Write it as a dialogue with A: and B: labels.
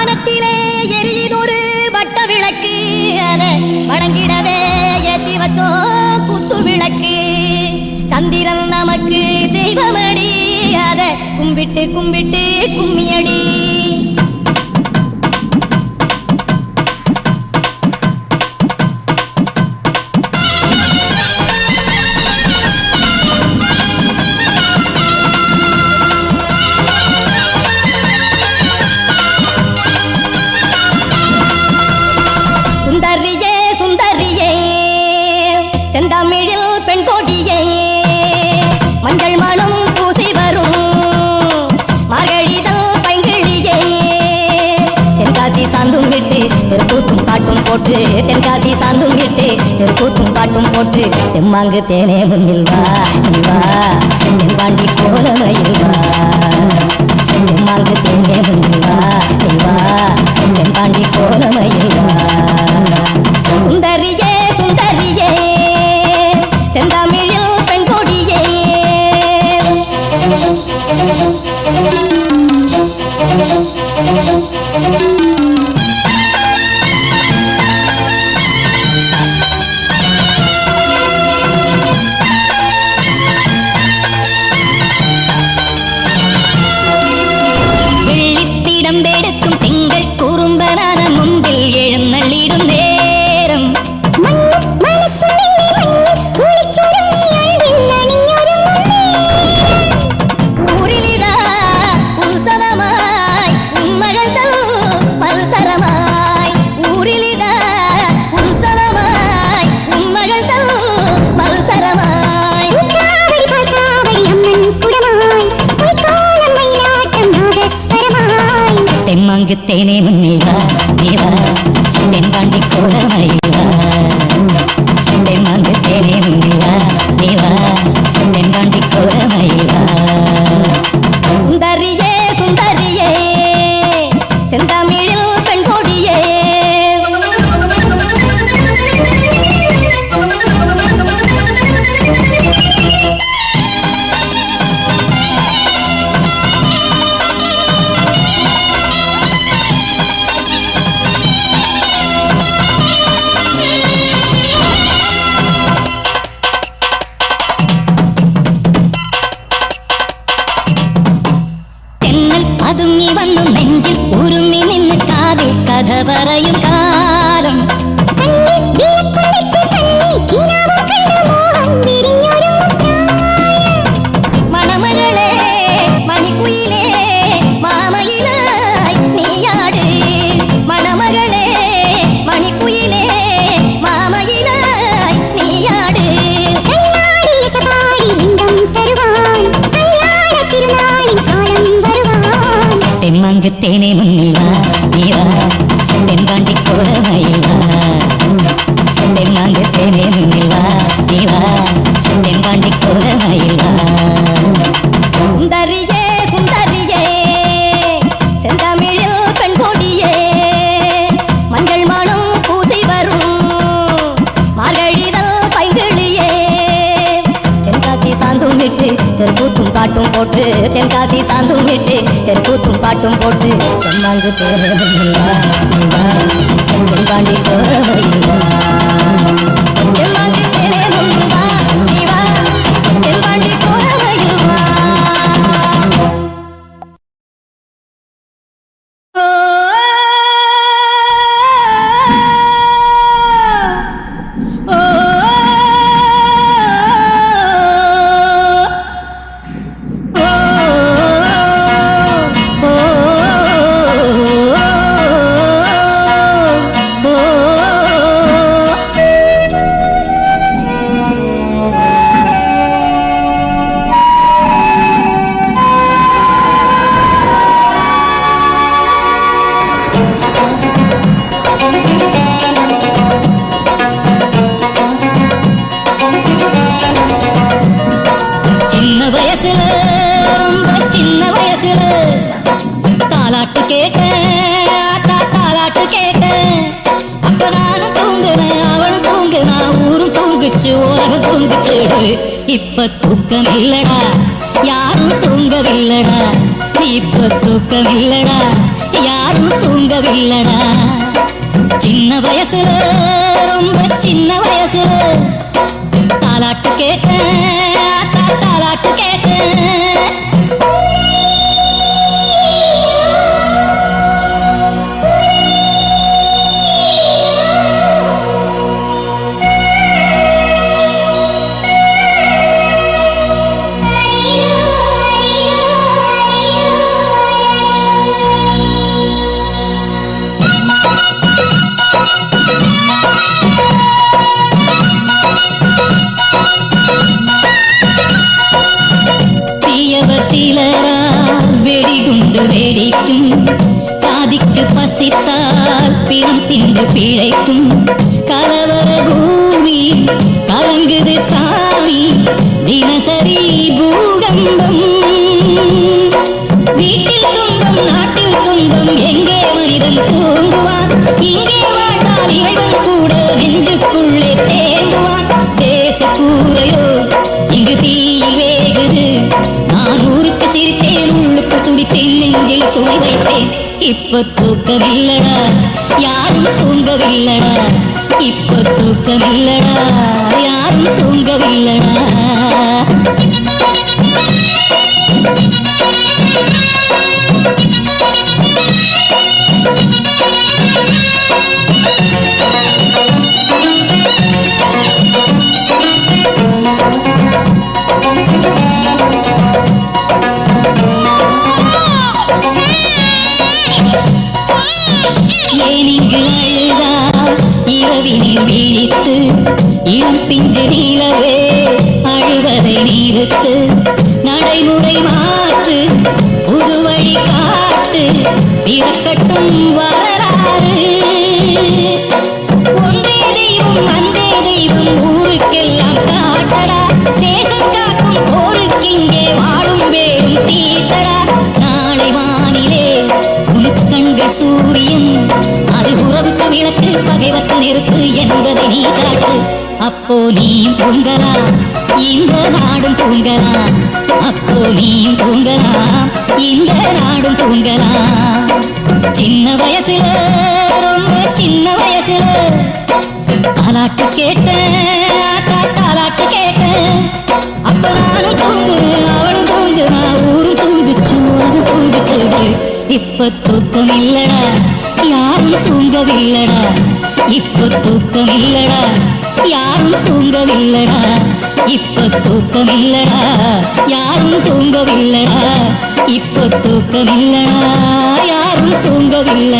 A: வானத்திலே எரியுதொரு வட்ட விளக்கு அதை வணங்கிடவே ஏத்தி வச்சோ குத்து விளக்கு சந்திரன் நமக்கு தெய்வமடி அதை கும்பிட்டு கும்பிட்டு கும்மியடி சுந்தரியே சுந்தரியே செந்தமிழில் பெண் கொடியே மஞ்சள் மனம் பூசி வரும் மார்கழிதல் பைங்கிழியே தென்காசி சாந்தும் விட்டு தெருக்கூத்தும் பாட்டும் போட்டு தென்காசி சாந்தும் விட்டு தெருக்கூத்தும் பாட்டும் போட்டு தெம்மாங்கு தேனே முன்னில் வா வா தென்பாண்டி கோலமையில் வா தெம்மாங்கு தேனே முன்னில் வா வா தென்பாண்டி கோலமையில் வா சுந்தரியே சுந்தரியே செந்தமிழில் பெண் கொடியே வெள்ளித்திடம் வெடுக்கும் திங்கள் குறும்பனான முன்பில் எழுந்தள்ளிடும் நேரம் ஊரிலிதா உற்சவமாய் உன்மகள் மல்சரமாய் ஊரிலிதா உற்சவமாய் உன்மகள் மல்சரமாய் தெம்மாங்கு தேனே முன்னில் வா நீவா தென்பாண்டி கோலமையில் வா தெம்மாங்கு தேனே முன்னில் வா நீவா தென்பாண்டி கோலமையில் வா சுந்தரியே சுந்தரியே செந்தமிழில் பெண் கொடியே അതുങ്ങി വന്നു നെഞ്ചിൽ ഉരുമി നിന്ന് കാതിൽ കഥ പറയും കാലം മണമകളെ മണിക്കുയിലേ മാമയിലായി നീയാട് മണമകളെ മണിക്കുയിലേ മാമയിലായി നീയാട് தெம்மாங்கு தேனே முன்னில் வா நீவா தென்பாண்டி கோலமையில் வா தெம்மாங்கு தேனே முன்னில் வா நீவா தென்பாண்டி கோலமையில் வா சுந்தரியே சுந்தரியே செந்தமிழில் பெண் கொடியே மஞ்சள் மனம் பூசி வரும் மார்கழிதல் பைங்கிழியே தென்காசி சாந்தும் விட்டு தெருக்கூத்தும் பாட்டும் போட்டு தென்காசி சாந்தும் விட்டு தெருக்கூத்தும் பாட்டும் போட்டு தெம்மாங்கு தேனே முன்னில் வா தென்பாண்டி கோலமையில் வா தெம்மாங்கு தேனே முன்னில் வா நீ வா தென்பாண்டி கோலமையில் வா இப்ப தூக்கமில்லடா யாரும் தூங்கவில்லடா இப்ப தூக்கமில்லடா யாரும் தூங்க தூங்கவில்லடா. சின்ன வயசுல ரொம்ப சின்ன வயசுல தாலாட்டு கேட்டேன், தாலாட்டு கேட்டேன். வெடிகுண்டு வெடிக்கும், சாதிக்கு பசித்தால் பிணம் தின்று பிழைக்கும். கலவர பூமி கலங்குது சாமி, தினசரி பூகம்பம். வீட்டில் துன்பம் நாட்டில் துன்பம், எங்கே மனிதன் தூங்குவான்? இங்கே வாழ்ந்தால் இறைவன் கூட நெஞ்சுக்குள்ளே தேங்குவான். தேச கூரையோ இங்கு தீயில் வேகுது, நான் ஊருக்கு சிரித்தேன், உள்ளுக்கு துடித்தேன், நெஞ்சில் சுமை வைத்தேன். இப்ப தூக்கமில்லடா, யாரும் தூங்கவில்லடா. இப்ப தூக்கமில்லடா, யாரும் தூங்கவில்லடா. இரவினில் விழித்து இளம் பிஞ்சு நீலவே அழுவதை நிறுத்து. நடைமுறை மாற்று, புது வழி காட்டு, பிறக்கட்டும் வரலாறு. ஒன்றே தெய்வம் அந்தே தெய்வம் ஊருக்கெல்லாம் காட்டடா. தேசம் காக்கும் போருக்கிங்கே வாழும் வேறும் தீட்டடா. நாளை வானிலே உன் கண்கள் சூரியன், அது உறவுக்கு விளக்கு, பகைவர்க்கு நெருப்பு என்பதை நீ காட்டு. அப்போ நீயும் தூங்கலாம், இந்த நாடும் தூங்கலாம். அப்போ நீயும் தூங்கலாம், இந்த நாடும் தூங்கலாம். சின்ன வயசுல ரொம்ப சின்ன வயசுல தாலாட்டு கேட்டேன், தாலாட்டு கேட்டேன். அப்ப நானும் தூங்குறேன், அவளும் தூங்குனா, ஊரும் தூங்குச்சு, உலகம் தூங்குச்சு. இப்ப தூக்கம் இல்லடா, யாரும் தூங்கவில்லடா. இப்ப தூக்கமில்லடா, யாரும் தூங்கவில்லடா. இப்ப தூக்கமில்லடா, யாரும் தூங்கவில்லடா. இப்ப தூக்கமில்லடா, யாரும் தூங்கவில்லடா.